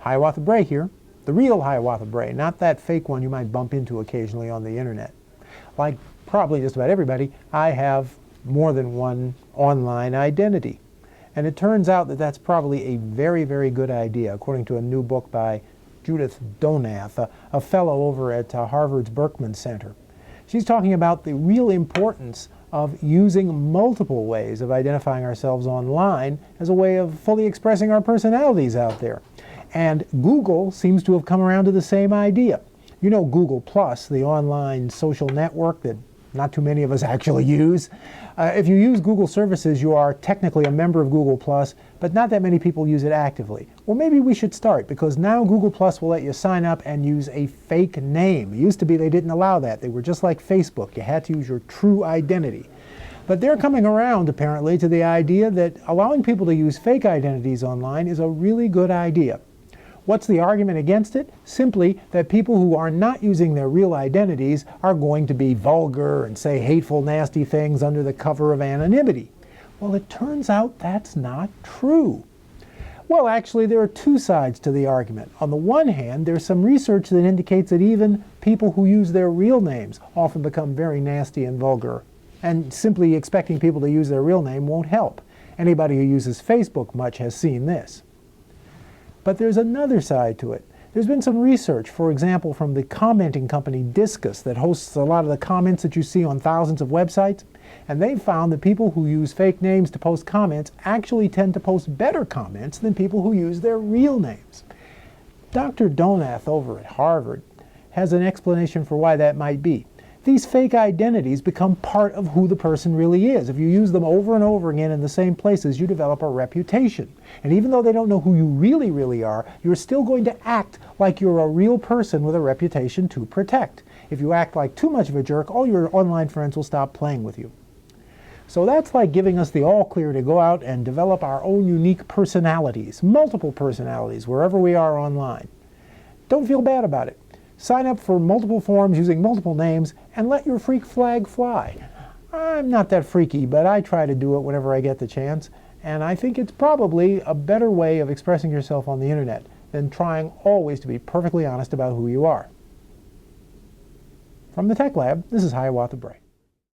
Hiawatha Bray here, the real Hiawatha Bray, not that fake one you might bump into occasionally on the internet. Like probably just about everybody, I have more than one online identity. And it turns out that that's probably a very, very good idea, according to a new book by Judith Donath, a fellow over at Harvard's Berkman Center. She's talking about the real importance of using multiple ways of identifying ourselves online as a way of fully expressing our personalities out there. And Google seems to have come around to the same idea. You know Google+, the online social network that not too many of us actually use. If you use Google services, you are technically a member of Google+, but not that many people use it actively. Well, maybe we should start, because now Google+ will let you sign up and use a fake name. It used to be they didn't allow that. They were just like Facebook. You had to use your true identity. But they're coming around, apparently, to the idea that allowing people to use fake identities online is a really good idea. What's the argument against it? Simply that people who are not using their real identities are going to be vulgar and say hateful, nasty things under the cover of anonymity. Well, it turns out that's not true. Well, actually, there are two sides to the argument. On the one hand, there's some research that indicates that even people who use their real names often become very nasty and vulgar, and simply expecting people to use their real name won't help. Anybody who uses Facebook much has seen this. But there's another side to it. There's been some research, for example, from the commenting company Disqus that hosts a lot of the comments that you see on thousands of websites, and they found that people who use fake names to post comments actually tend to post better comments than people who use their real names. Dr. Donath over at Harvard has an explanation for why that might be. These fake identities become part of who the person really is. If you use them over and over again in the same places, you develop a reputation. And even though they don't know who you really are, you're still going to act like you're a real person with a reputation to protect. If you act like too much of a jerk, all your online friends will stop playing with you. So that's like giving us the all clear to go out and develop our own unique personalities, multiple personalities, wherever we are online. Don't feel bad about it. Sign up for multiple forums using multiple names and let your freak flag fly. I'm not that freaky, but I try to do it whenever I get the chance, and I think it's probably a better way of expressing yourself on the internet than trying always to be perfectly honest about who you are. From the Tech Lab, this is Hiawatha Bray.